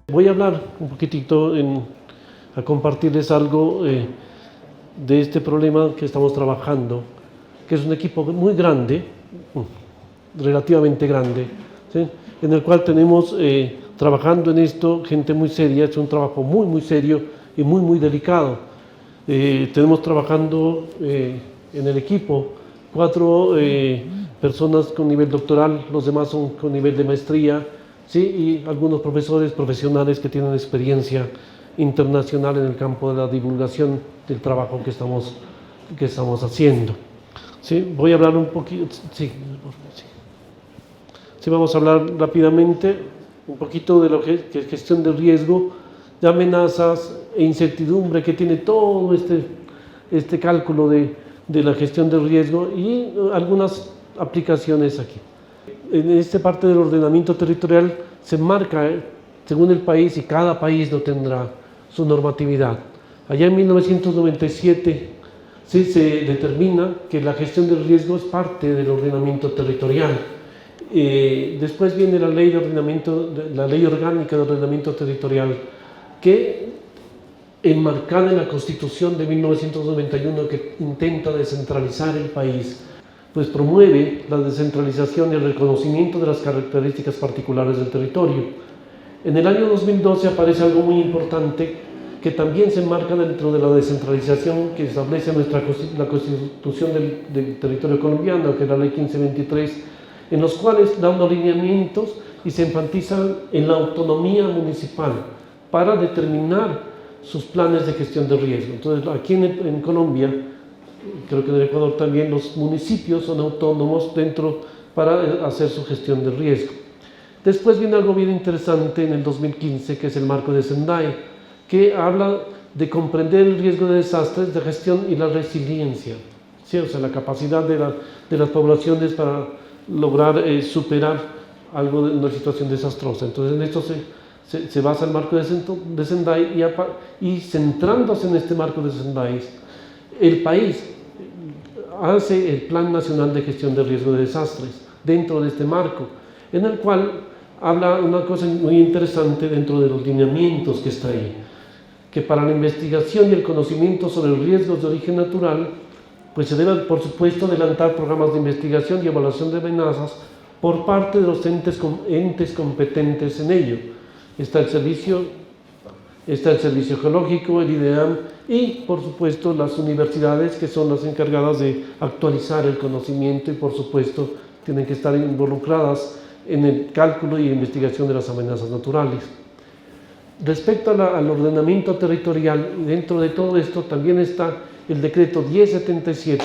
Voy a hablar un poquitito, a compartirles algo de este problema que estamos trabajando, que es un equipo muy grande, relativamente grande, ¿sí? En el cual tenemos trabajando en esto gente muy seria. Es un trabajo muy serio y muy delicado. Tenemos trabajando en el equipo 4 personas con nivel doctoral, los demás son con nivel de maestría, ¿sí? Y algunos profesores profesionales que tienen experiencia internacional en el campo de la divulgación del trabajo que estamos haciendo. ¿Sí? Voy a hablar un poquito, sí, vamos a hablar rápidamente un poquito de lo que es gestión de riesgo, de amenazas e incertidumbre que tiene todo este cálculo de la gestión de riesgo y algunas aplicaciones aquí. En esta parte del ordenamiento territorial se marca según el país, y cada país lo tendrá su normatividad. Allá en 1997 sí se determina que la gestión del riesgo es parte del ordenamiento territorial. Después viene la ley orgánica de ordenamiento territorial, que enmarcada en la Constitución de 1991, que intenta descentralizar el país, pues promueve la descentralización y el reconocimiento de las características particulares del territorio. En el año 2012 aparece algo muy importante que también se enmarca dentro de la descentralización que establece la Constitución del territorio colombiano, que es la Ley 1523, en los cuales da unos lineamientos y se enfatizan en la autonomía municipal para determinar sus planes de gestión de riesgo. Entonces, aquí en Colombia, creo que en el Ecuador también, los municipios son autónomos para hacer su gestión de riesgo. Después viene algo bien interesante en el 2015, que es el marco de Sendai, que habla de comprender el riesgo de desastres, de gestión y la resiliencia, ¿sí? O sea, la capacidad de las poblaciones para lograr superar algo de una situación desastrosa. Entonces, en esto se basa el marco de Sendai, y centrándose en este marco de Sendai, el país hace el Plan Nacional de Gestión de Riesgo de Desastres dentro de este marco, en el cual habla una cosa muy interesante dentro de los lineamientos que está ahí, que para la investigación y el conocimiento sobre riesgos de origen natural, pues se debe, por supuesto, adelantar programas de investigación y evaluación de amenazas por parte de los entes competentes en ello. Está el Servicio Geológico, el IDEAM y, por supuesto, las universidades, que son las encargadas de actualizar el conocimiento y, por supuesto, tienen que estar involucradas en el cálculo y investigación de las amenazas naturales. Respecto al ordenamiento territorial, dentro de todo esto también está el decreto 1077,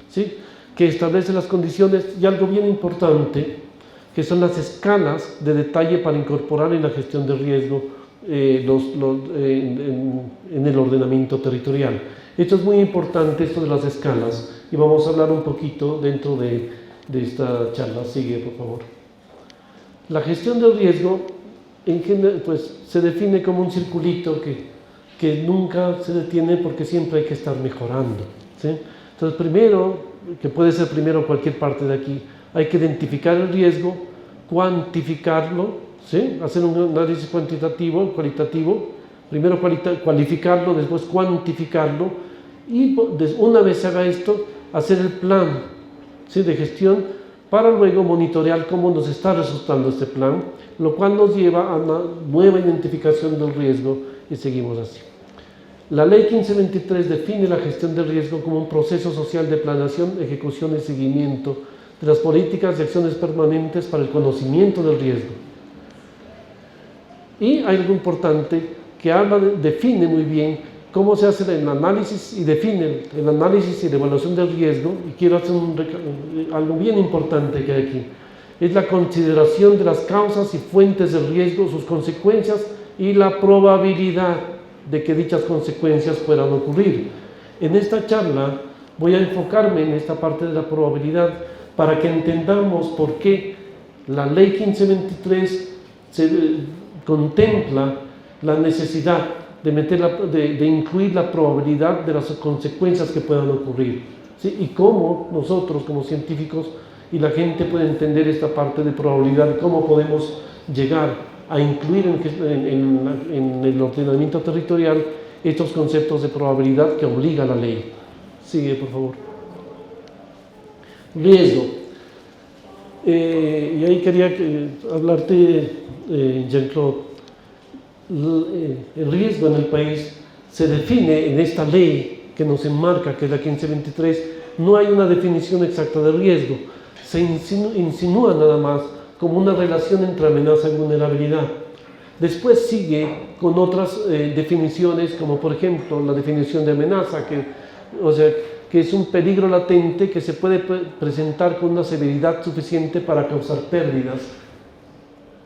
¿sí? Que establece las condiciones y algo bien importante, que son las escalas de detalle para incorporar en la gestión de riesgo en el ordenamiento territorial. Esto es muy importante, esto de las escalas, y vamos a hablar un poquito dentro de esta charla. Sigue, por favor. La gestión del riesgo en general, pues, se define como un circulito que nunca se detiene, porque siempre hay que estar mejorando, ¿sí? Entonces, primero, que puede ser primero cualquier parte de aquí, hay que identificar el riesgo, cuantificarlo, ¿sí? Hacer un análisis cuantitativo, cualitativo, primero cualificarlo, después cuantificarlo, y una vez se haga esto, hacer el plan, ¿sí? De gestión, para luego monitorear cómo nos está resultando este plan, lo cual nos lleva a una nueva identificación del riesgo, y seguimos así. La Ley 1523 define la gestión del riesgo como un proceso social de planeación, ejecución y seguimiento de las políticas y acciones permanentes para el conocimiento del riesgo. Y hay algo importante que define muy bien cómo se hace el análisis, y define el análisis y la evaluación del riesgo. Y quiero hacer algo bien importante que hay aquí: es la consideración de las causas y fuentes del riesgo, sus consecuencias y la probabilidad de que dichas consecuencias puedan ocurrir. En esta charla voy a enfocarme en esta parte de la probabilidad, para que entendamos por qué la Ley 1523 contempla la necesidad de incluir la probabilidad de las consecuencias que puedan ocurrir, ¿sí? Y cómo nosotros, como científicos, y la gente puede entender esta parte de probabilidad, y cómo podemos llegar a incluir en el ordenamiento territorial estos conceptos de probabilidad que obliga la ley. Sigue, por favor. Riesgo. Y ahí quería hablarte, Jean-Claude. El riesgo en el país se define en esta ley que nos enmarca, que es la 1523. No hay una definición exacta de riesgo. Se insinúa nada más como una relación entre amenaza y vulnerabilidad. Después sigue con otras definiciones, como por ejemplo la definición de amenaza, que es un peligro latente que se puede presentar con una severidad suficiente para causar pérdidas.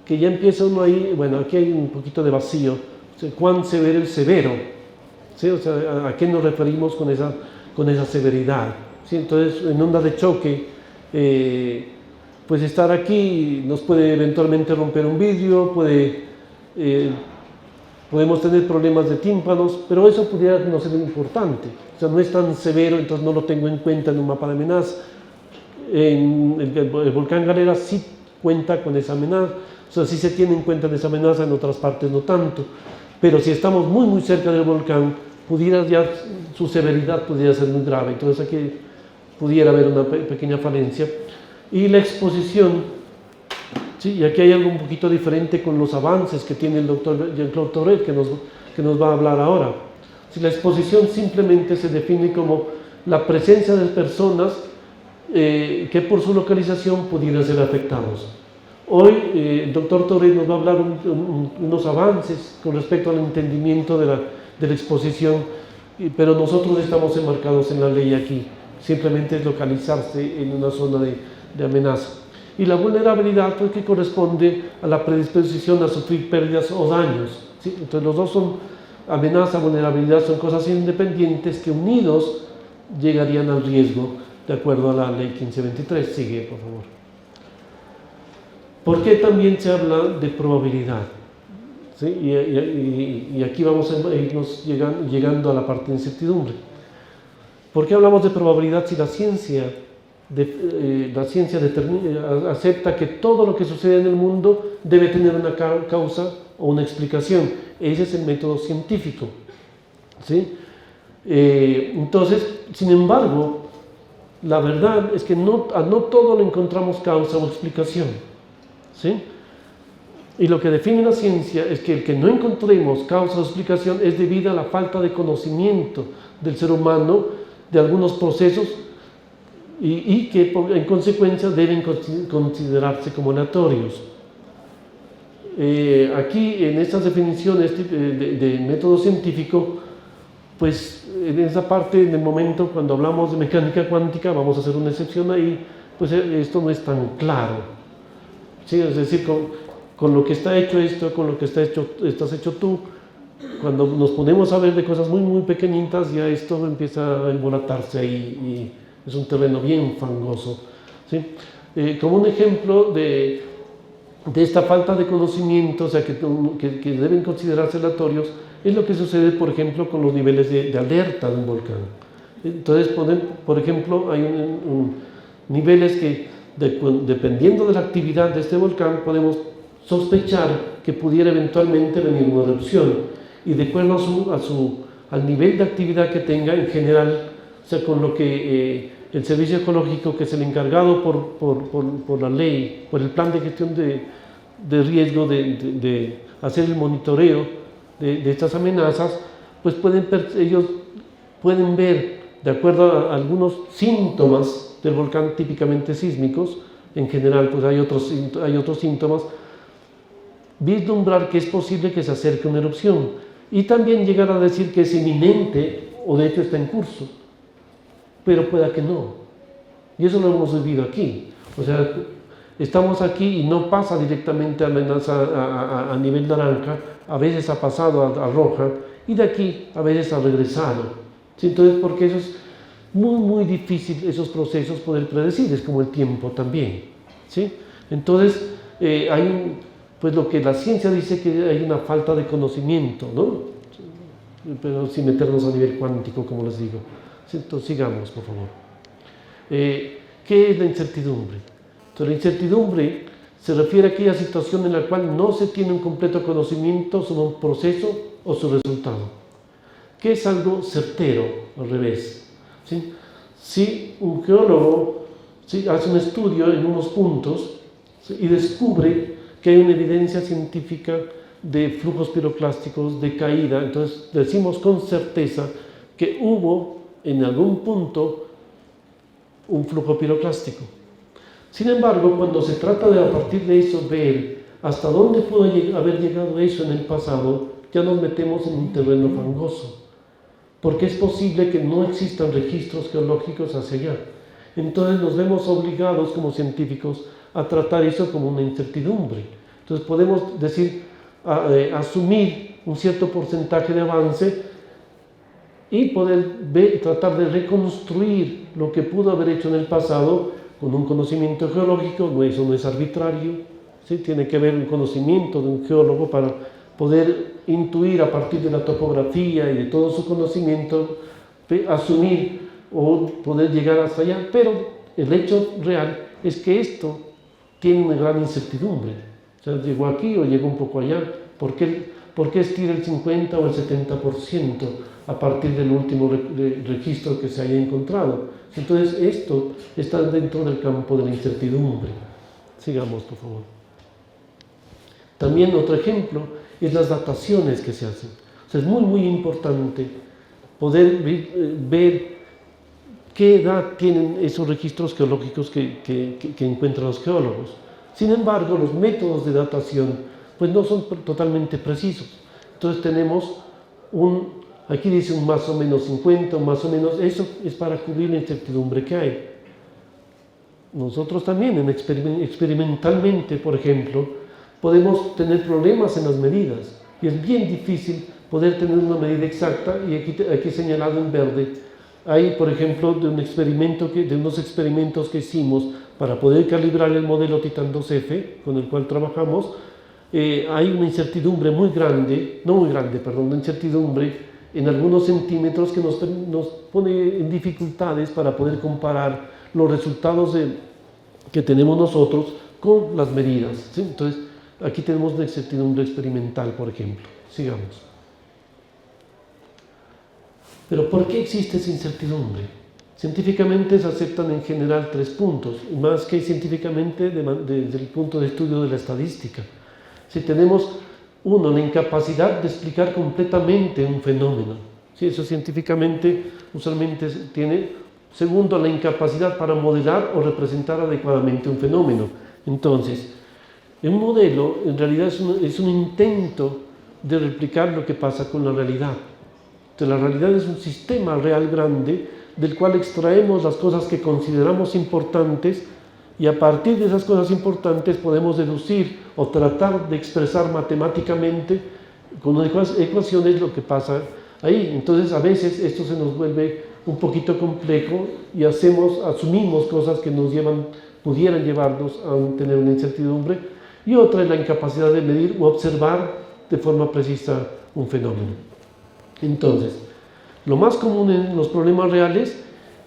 Que ya empieza uno ahí, bueno, aquí hay un poquito de vacío. O sea, ¿cuán severo es severo? ¿Sí? O sea, ¿a qué nos referimos con esa severidad? ¿Sí? Entonces, en onda de choque, pues estar aquí nos puede eventualmente romper un vidrio, podemos tener problemas de tímpanos, pero eso pudiera no ser importante. O sea, no es tan severo, entonces no lo tengo en cuenta en un mapa de amenaza. El volcán Galera sí cuenta con esa amenaza, o sea, sí se tiene en cuenta esa amenaza, en otras partes no tanto. Pero si estamos muy, muy cerca del volcán, su severidad pudiera ser muy grave. Entonces aquí pudiera haber una pequeña falencia. Y la exposición, ¿sí? Y aquí hay algo un poquito diferente con los avances que tiene el doctor Jean-Claude Torret, que nos va a hablar ahora. Si la exposición simplemente se define como la presencia de personas que por su localización pudieran ser afectados. Hoy el doctor Torret nos va a hablar unos avances con respecto al entendimiento de la exposición, pero nosotros estamos enmarcados en la ley aquí. Simplemente es localizarse en una zona de amenaza. Y la vulnerabilidad, pues, que corresponde a la predisposición a sufrir pérdidas o daños, ¿sí? Entonces los dos son amenaza, vulnerabilidad, son cosas independientes que unidos llegarían al riesgo de acuerdo a la ley 1523. Sigue, por favor. ¿Por qué también se habla de probabilidad? ¿Sí? Y aquí vamos a irnos llegando a la parte de incertidumbre. ¿Por qué hablamos de probabilidad si la ciencia acepta que todo lo que sucede en el mundo debe tener una causa o una explicación? Ese es el método científico, ¿sí? Entonces, sin embargo, la verdad es que a no todo le encontramos causa o explicación, ¿sí? Y lo que define la ciencia es que el que no encontremos causa o explicación es debido a la falta de conocimiento del ser humano de algunos procesos y que en consecuencia deben considerarse como aleatorios. Aquí en estas definiciones de método científico, pues en esa parte, en el momento cuando hablamos de mecánica cuántica, vamos a hacer una excepción ahí, pues esto no es tan claro, ¿sí? Es decir, con lo que está hecho esto, con lo que estás hecho tú, cuando nos ponemos a ver de cosas muy, muy pequeñitas, ya esto empieza a embolatarse ahí y es un terreno bien fangoso, ¿sí? Como un ejemplo de esta falta de conocimiento, o sea, que deben considerarse aleatorios, es lo que sucede, por ejemplo, con los niveles de alerta de un volcán. Entonces, por ejemplo, hay niveles que, dependiendo de la actividad de este volcán, podemos sospechar que pudiera eventualmente venir una erupción. Y de acuerdo al nivel de actividad que tenga, en general, o sea, con lo que el servicio ecológico, que es el encargado por la ley, por el plan de gestión de riesgo, de hacer el monitoreo de estas amenazas, pues ellos pueden ver, de acuerdo a algunos síntomas del volcán típicamente sísmicos, en general pues hay otros síntomas, vislumbrar que es posible que se acerque una erupción y también llegar a decir que es inminente o de hecho está en curso, pero pueda que no. Y eso lo hemos vivido aquí. O sea, estamos aquí y no pasa directamente amenaza a nivel naranja, a veces ha pasado a roja y de aquí a veces ha regresado. ¿Sí? Entonces, porque eso es muy, muy difícil, esos procesos poder predecir, es como el tiempo también. ¿Sí? Entonces, pues lo que la ciencia dice que hay una falta de conocimiento, ¿no? Pero sin meternos a nivel cuántico, como les digo. Entonces, sigamos, por favor. ¿Qué es la incertidumbre? Entonces, la incertidumbre se refiere a aquella situación en la cual no se tiene un completo conocimiento sobre un proceso o su resultado, que es algo certero, al revés. ¿Sí? Si un geólogo hace un estudio en unos puntos, ¿sí?, y descubre que hay una evidencia científica de flujos piroclásticos, de caída, entonces decimos con certeza que hubo en algún punto un flujo piroclástico. Sin embargo, cuando se trata de a partir de eso ver hasta dónde pudo haber llegado eso en el pasado, ya nos metemos en un terreno fangoso, porque es posible que no existan registros geológicos hacia allá. Entonces nos vemos obligados como científicos a tratar eso como una incertidumbre. Entonces podemos decir, asumir un cierto porcentaje de avance y poder tratar de reconstruir lo que pudo haber hecho en el pasado con un conocimiento geológico. Eso no es arbitrario, ¿sí? Tiene que haber un conocimiento de un geólogo para poder intuir a partir de la topografía y de todo su conocimiento, asumir o poder llegar hasta allá. Pero el hecho real es que esto tiene una gran incertidumbre. O sea, llegó aquí o llegó un poco allá. ¿Por qué estira el 50 o el 70% a partir del último registro que se haya encontrado? Entonces esto está dentro del campo de la incertidumbre. Sigamos, por favor. También otro ejemplo es las dataciones que se hacen. O sea, es muy importante poder ver qué edad tienen esos registros geológicos que encuentran los geólogos. Sin embargo, los métodos de datación pues no son totalmente precisos. Entonces tenemos aquí dice un más o menos 50, un más o menos, eso es para cubrir la incertidumbre que hay. Nosotros también, experimentalmente, por ejemplo, podemos tener problemas en las medidas, y es bien difícil poder tener una medida exacta, y aquí señalado en verde, hay, por ejemplo, de unos experimentos que hicimos para poder calibrar el modelo Titan 2F, con el cual trabajamos. Hay una incertidumbre una incertidumbre en algunos centímetros que nos pone en dificultades para poder comparar los resultados que tenemos nosotros con las medidas, ¿sí? Entonces, aquí tenemos una incertidumbre experimental, por ejemplo. Sigamos. Pero ¿por qué existe esa incertidumbre? Científicamente se aceptan en general 3 puntos, más que científicamente desde el punto de estudio de la estadística. Si tenemos, uno, la incapacidad de explicar completamente un fenómeno, ¿sí? Eso científicamente usualmente tiene. Segundo, la incapacidad para modelar o representar adecuadamente un fenómeno. Entonces, un modelo en realidad es un intento de replicar lo que pasa con la realidad. Entonces, la realidad es un sistema real grande del cual extraemos las cosas que consideramos importantes, y a partir de esas cosas importantes podemos deducir o tratar de expresar matemáticamente con ecuaciones lo que pasa ahí. Entonces a veces esto se nos vuelve un poquito complejo y asumimos cosas que pudieran llevarnos a tener una incertidumbre, y otra es la incapacidad de medir o observar de forma precisa un fenómeno. Entonces, lo más común en los problemas reales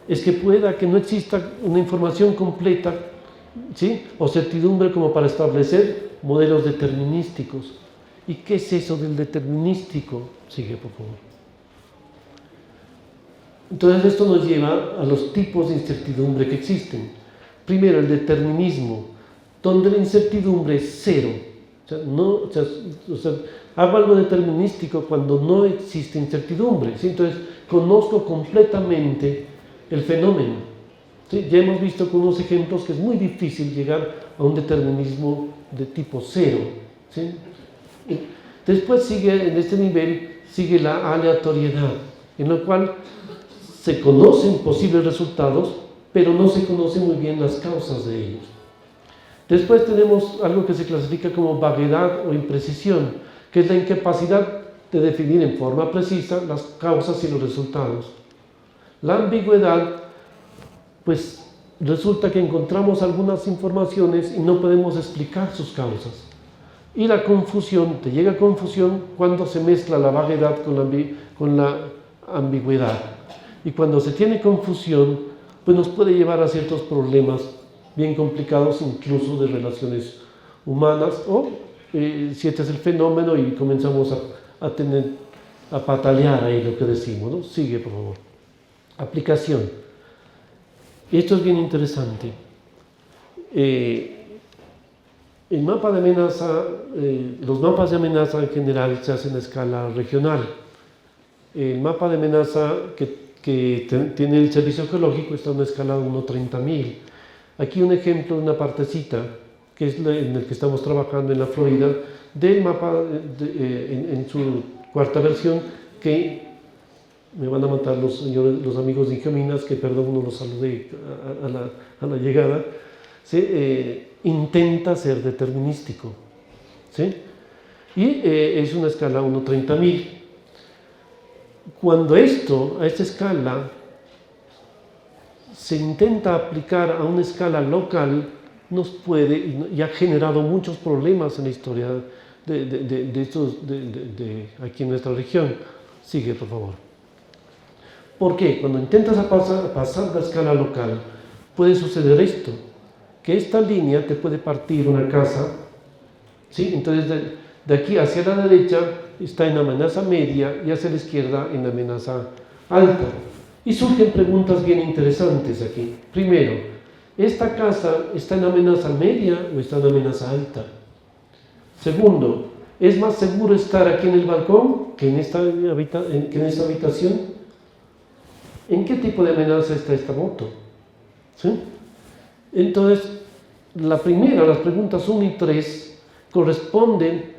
es que pueda que no exista una información completa, ¿sí?, o certidumbre como para establecer modelos determinísticos. ¿Y qué es eso del determinístico? Sigue, por favor. Entonces esto nos lleva a los tipos de incertidumbre que existen. Primero, el determinismo, donde la incertidumbre es cero. Hago algo determinístico cuando no existe incertidumbre, ¿sí? Entonces conozco completamente el fenómeno. ¿Sí? Ya hemos visto con unos ejemplos que es muy difícil llegar a un determinismo de tipo cero, ¿sí? Después en este nivel sigue la aleatoriedad, en la cual se conocen posibles resultados, pero no se conocen muy bien las causas de ellos. Después tenemos algo que se clasifica como vaguedad o imprecisión, que es la incapacidad de definir en forma precisa las causas y los resultados. La ambigüedad, pues resulta que encontramos algunas informaciones y no podemos explicar sus causas. Y la confusión, te llega confusión cuando se mezcla la vaguedad con la ambigüedad. Y cuando se tiene confusión, pues nos puede llevar a ciertos problemas bien complicados, incluso de relaciones humanas, o si este es el fenómeno y comenzamos a patalear ahí lo que decimos, ¿no? Sigue, por favor. Aplicación. Esto es bien interesante. El mapa de amenaza, los mapas de amenaza en general se hacen a escala regional. El mapa de amenaza que tiene el Servicio Geológico está en una escala de 1:30.000. Aquí un ejemplo de una partecita, que es en el que estamos trabajando en la Florida, del mapa en su cuarta versión, que me van a matar los amigos de Ingeminas, que perdón, no los saludé a la llegada, ¿sí? Intenta ser determinístico, ¿sí? Y es una escala 1:30.000. Cuando a esta escala se intenta aplicar a una escala local, nos puede, y ha generado muchos problemas en la historia de aquí en nuestra región. Sigue, por favor. ¿Por qué? Cuando intentas pasar la escala local, puede suceder esto, que esta línea te puede partir una casa, ¿sí? Entonces de aquí hacia la derecha está en amenaza media y hacia la izquierda en amenaza alta. Y surgen preguntas bien interesantes aquí. Primero, ¿esta casa está en amenaza media o está en amenaza alta? Segundo, ¿es más seguro estar aquí en el balcón que en esta habitación? ¿En qué tipo de amenaza está esta moto? ¿Sí? Entonces, las preguntas 1 y 3 corresponden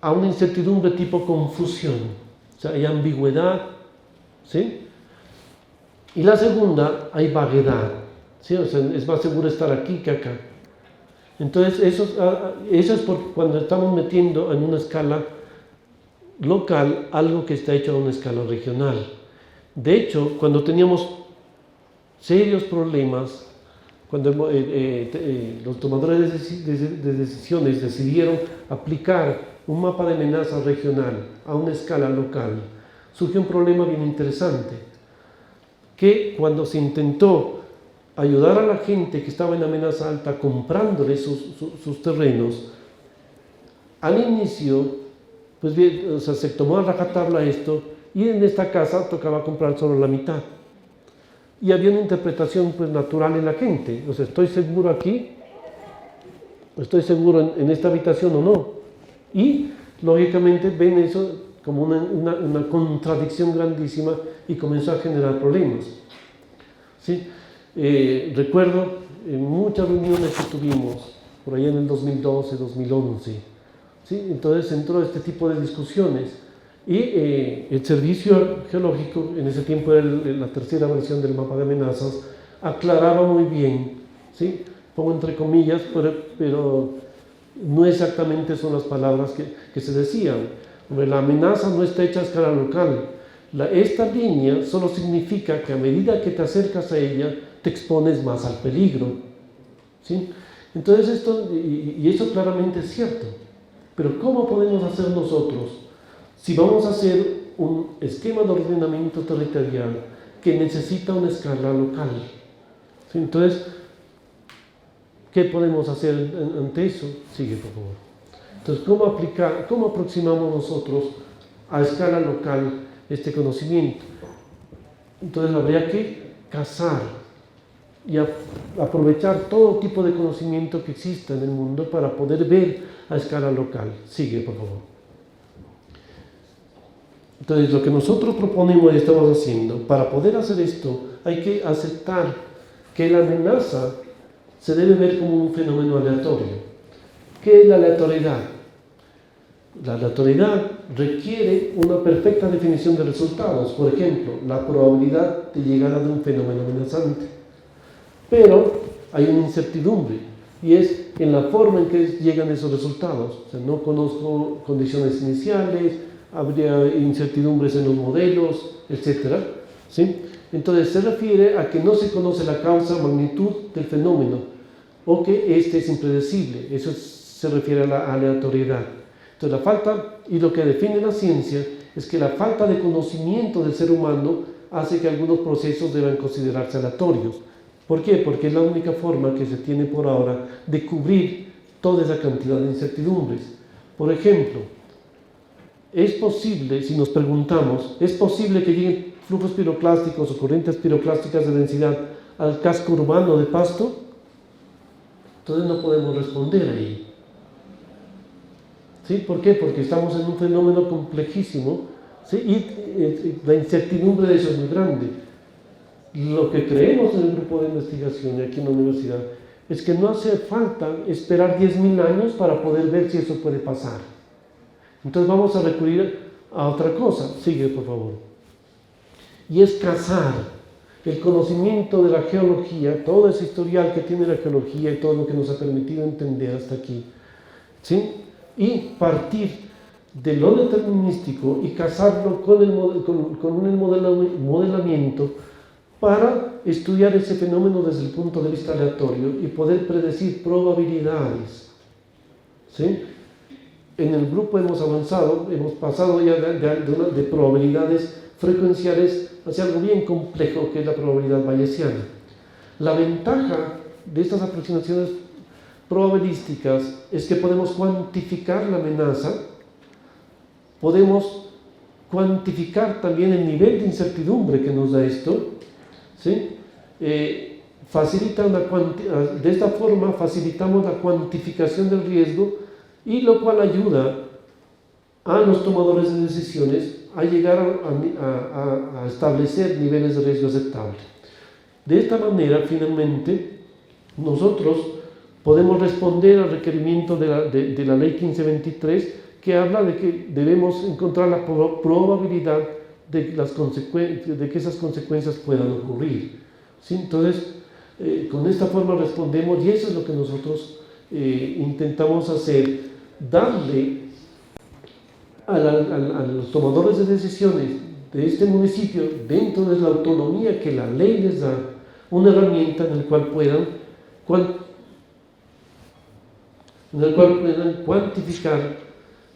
a una incertidumbre tipo confusión, o sea, hay ambigüedad, ¿sí? Y la segunda, hay vaguedad, ¿sí? O sea, es más seguro estar aquí que acá. Entonces, eso es cuando estamos metiendo en una escala local algo que está hecho a una escala regional. De hecho, cuando teníamos serios problemas, cuando los tomadores de decisiones decidieron aplicar un mapa de amenaza regional a una escala local, surgió un problema bien interesante, que cuando se intentó ayudar a la gente que estaba en amenaza alta comprándole sus terrenos, al inicio, pues bien, o sea, se tomó a rajatabla esto, y en esta casa tocaba comprar solo la mitad. Y había una interpretación pues natural en la gente, o sea, ¿estoy seguro aquí? ¿Estoy seguro en esta habitación o no? Y lógicamente ven eso como una contradicción grandísima y comenzó a generar problemas, ¿sí? Recuerdo en muchas reuniones que tuvimos por allá en el 2012, 2011, ¿sí? Entonces entró este tipo de discusiones y el Servicio Geológico, en ese tiempo era la tercera versión del mapa de amenazas, aclaraba muy bien, ¿sí? Pongo entre comillas, pero no exactamente son las palabras que se decían. La amenaza no está hecha a escala local. Esta línea solo significa que a medida que te acercas a ella, te expones más al peligro, ¿sí? Entonces y eso claramente es cierto. Pero ¿cómo podemos hacer nosotros si vamos a hacer un esquema de ordenamiento territorial que necesita una escala local? ¿Sí? Entonces, ¿qué podemos hacer ante eso? Sigue, por favor. Entonces, ¿cómo aproximamos nosotros a escala local este conocimiento? Entonces, habría que cazar y aprovechar todo tipo de conocimiento que exista en el mundo para poder ver a escala local. Sigue, por favor. Entonces, lo que nosotros proponemos y estamos haciendo, para poder hacer esto, hay que aceptar que la amenaza se debe ver como un fenómeno aleatorio. ¿Qué es la aleatoriedad? La aleatoriedad requiere una perfecta definición de resultados. Por ejemplo, la probabilidad de llegada de un fenómeno amenazante. Pero hay una incertidumbre, y es en la forma en que llegan esos resultados. O sea, no conozco condiciones iniciales, habría incertidumbres en los modelos, etc. ¿Sí? Entonces se refiere a que no se conoce la causa, magnitud del fenómeno, o que este es impredecible. Eso se refiere a la aleatoriedad. Entonces la falta, y lo que define la ciencia, es que la falta de conocimiento del ser humano hace que algunos procesos deban considerarse aleatorios. ¿Por qué? Porque es la única forma que se tiene por ahora de cubrir toda esa cantidad de incertidumbres. Por ejemplo, es posible, si nos preguntamos, ¿es posible que lleguen flujos piroclásticos o corrientes piroclásticas de densidad al casco urbano de Pasto? Entonces no podemos responder ahí. ¿Sí? ¿Por qué? Porque estamos en un fenómeno complejísimo, ¿sí? Y la incertidumbre de eso es muy grande. Lo que creemos en el grupo de investigación y aquí en la universidad es que no hace falta esperar 10.000 años para poder ver si eso puede pasar. Entonces vamos a recurrir a otra cosa. Sigue, por favor. Y es cazar el conocimiento de la geología, todo ese historial que tiene la geología y todo lo que nos ha permitido entender hasta aquí, ¿sí? Y partir de lo determinístico y casarlo con un modelamiento para estudiar ese fenómeno desde el punto de vista aleatorio y poder predecir probabilidades, ¿sí? En el grupo hemos avanzado, hemos pasado ya de probabilidades frecuenciales hacia algo bien complejo que es la probabilidad bayesiana. La ventaja de estas aproximaciones probabilísticas es que podemos cuantificar la amenaza, podemos cuantificar también el nivel de incertidumbre que nos da esto, ¿sí? De esta forma facilitamos la cuantificación del riesgo y lo cual ayuda a los tomadores de decisiones a llegar a establecer niveles de riesgo aceptables. De esta manera, finalmente, nosotros podemos responder al requerimiento de la ley 1523 que habla de que debemos encontrar la probabilidad de que esas consecuencias puedan ocurrir. ¿Sí? Entonces, con esta forma respondemos y eso es lo que nosotros intentamos hacer, darle a los tomadores de decisiones de este municipio, dentro de la autonomía que la ley les da, una herramienta en la cual puedan cuantificar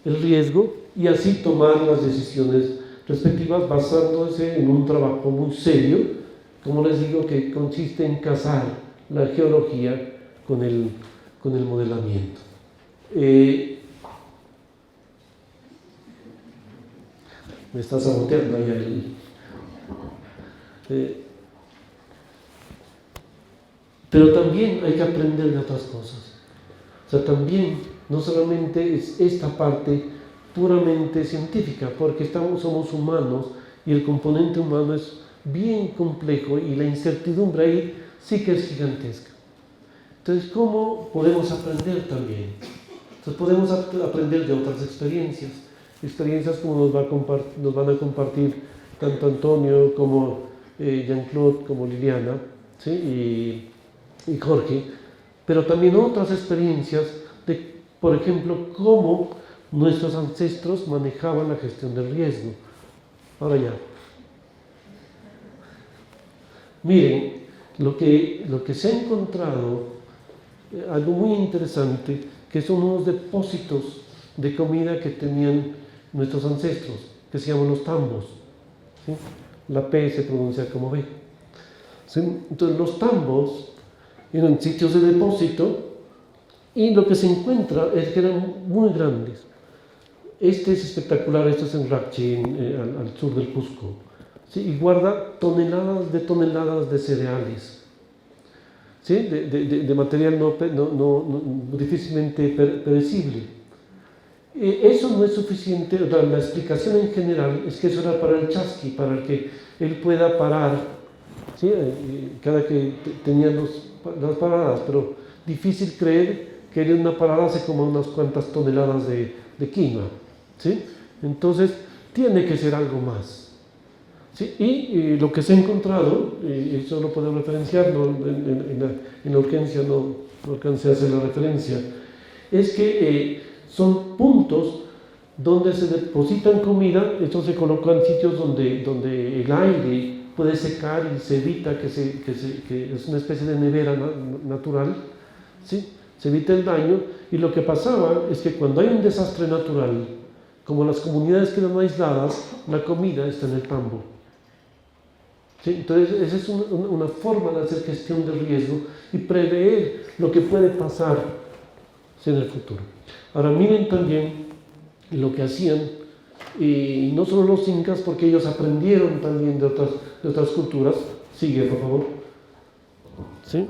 el riesgo y así tomar las decisiones respectivas basándose en un trabajo muy serio, como les digo, que consiste en casar la geología con el modelamiento. Me está saboteando ahí pero también hay que aprender de otras cosas. O sea, también no solamente es esta parte puramente científica, porque somos humanos y el componente humano es bien complejo y la incertidumbre ahí sí que es gigantesca. Entonces, ¿cómo podemos aprender también? Entonces, podemos aprender de otras experiencias como nos van a compartir tanto Antonio como Jean-Claude como Liliana, ¿sí? y Jorge, pero también otras experiencias de, por ejemplo, cómo nuestros ancestros manejaban la gestión del riesgo. Ahora ya. Miren, lo que se ha encontrado, algo muy interesante, que son unos depósitos de comida que tenían nuestros ancestros, que se llaman los tambos. ¿Sí? La P se pronuncia como B. ¿Sí? Entonces, los tambos eran sitios de depósito y lo que se encuentra es que eran muy grandes. Este es espectacular, esto es en Rapchi, al sur del Cusco, ¿sí? Y guarda toneladas de cereales, ¿sí? de material difícilmente perecible. Eso no es suficiente, la explicación en general es que eso era para el chasqui, para que él pueda parar, ¿sí? Cada que tenía las paradas, pero difícil creer que en una parada se coma unas cuantas toneladas de quinoa, ¿sí? Entonces tiene que ser algo más, ¿sí? Y lo que se ha encontrado, y eso lo puedo referenciar, en la urgencia no alcancé a hacer la referencia, es que son puntos donde se depositan comida. Esto se coloca en sitios donde el aire puede secar y se evita que es una especie de nevera natural, ¿sí? Se evita el daño. Y lo que pasaba es que cuando hay un desastre natural, como las comunidades quedan aisladas, la comida está en el tambo, ¿sí? Entonces esa es una forma de hacer gestión del riesgo y prever lo que puede pasar, ¿sí? En el futuro. Ahora miren también lo que hacían, y no solo los incas, porque ellos aprendieron también de otras culturas. Sigue, por favor. ¿Sí?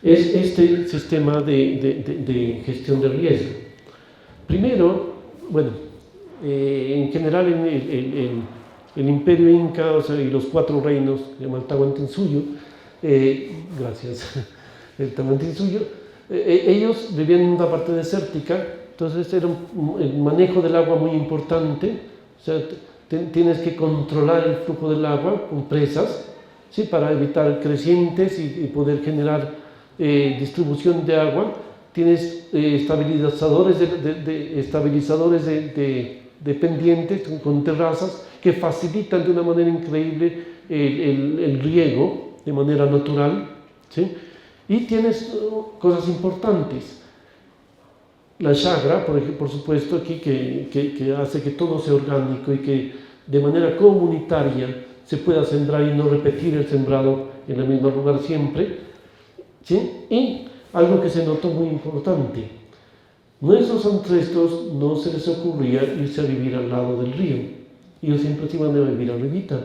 Es este sistema de gestión de riesgo. Primero, bueno, en general el imperio inca, o sea, y los 4 reinos, que llama el Tahuantinsuyo, gracias, el Tahuantinsuyo, ellos vivían en una parte desértica, entonces era el manejo del agua muy importante, o sea, tienes que controlar el flujo del agua con presas, ¿sí? Para evitar crecientes y poder generar distribución de agua. Tienes estabilizadores de pendientes con terrazas que facilitan de una manera increíble el riego de manera natural, ¿sí? Y tienes cosas importantes. La chagra, por supuesto, aquí que hace que todo sea orgánico y que de manera comunitaria se pueda sembrar y no repetir el sembrado en el mismo lugar siempre, ¿sí? Y algo que se notó muy importante, nuestros ancestros no se les ocurría irse a vivir al lado del río, ellos siempre se iban a vivir arribita.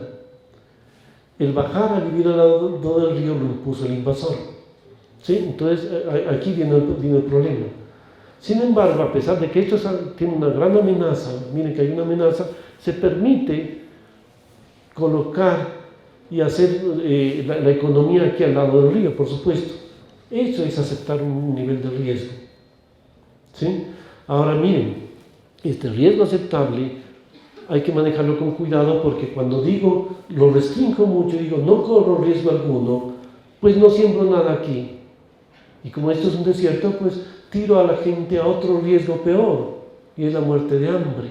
El bajar a vivir al lado del río lo impuso el invasor, ¿sí? Entonces aquí viene el problema. Sin embargo, a pesar de que esto tiene una gran amenaza, miren que hay una amenaza, se permite colocar y hacer la economía aquí al lado del río, por supuesto. Eso es aceptar un nivel de riesgo, ¿sí? Ahora miren, este riesgo aceptable hay que manejarlo con cuidado, porque cuando digo, lo restringo mucho, digo, no corro riesgo alguno, pues no siembro nada aquí. Y como esto es un desierto, pues tiro a la gente a otro riesgo peor, y es la muerte de hambre,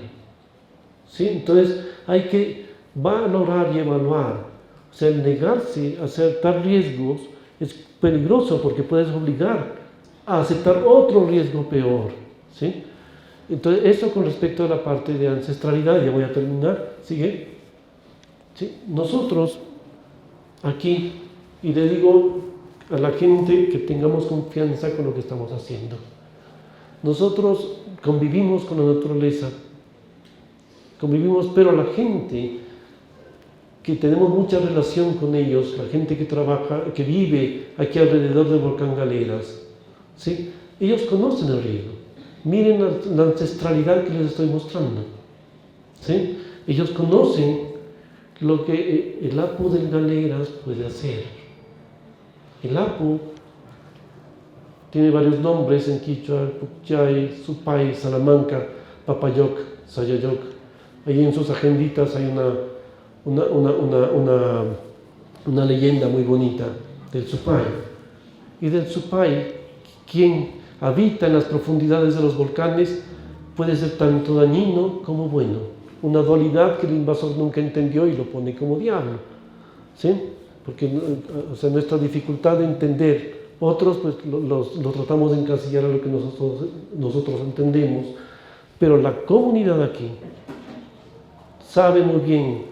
¿sí? Entonces hay que valorar y evaluar. O sea, el negarse a aceptar riesgos es peligroso, porque puedes obligar a aceptar otro riesgo peor, ¿sí? Entonces, eso con respecto a la parte de ancestralidad, ya voy a terminar, sigue. ¿Sí? Nosotros aquí, y le digo a la gente que tengamos confianza con lo que estamos haciendo. Nosotros convivimos con la naturaleza, pero la gente que tenemos mucha relación con ellos, la gente que trabaja, que vive aquí alrededor del volcán Galeras, ¿sí? Ellos conocen el riesgo. Miren la ancestralidad que les estoy mostrando, ¿sí? Ellos conocen lo que el Apu del Galeras puede hacer. El Apu tiene varios nombres en quichua: Puchay, Supay, Salamanca, Papayoc, Sayayoc. Ahí en sus agenditas hay una leyenda muy bonita del Supay. Y del Supay, quien habita en las profundidades de los volcanes, puede ser tanto dañino como bueno. Una dualidad que el invasor nunca entendió y lo pone como diablo, ¿sí? Porque, o sea, nuestra dificultad de entender otros, pues lo tratamos de encasillar a lo que nosotros entendemos. Pero la comunidad aquí sabe muy bien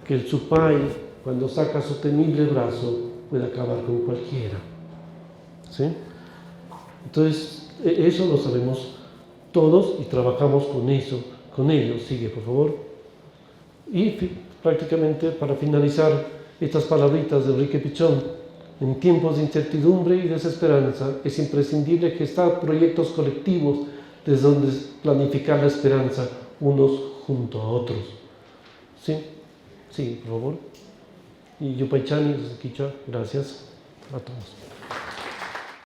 que el Supay, cuando saca su temible brazo, puede acabar con cualquiera, ¿sí? Entonces, eso lo sabemos todos y trabajamos con eso, con ellos. Sigue, por favor. Y prácticamente para finalizar, estas palabritas de Enrique Pichón: en tiempos de incertidumbre y desesperanza es imprescindible gestar proyectos colectivos desde donde planificar la esperanza unos junto a otros. ¿Sí? Sí, por favor. Y Yupaychani, desde Quichua, gracias a todos.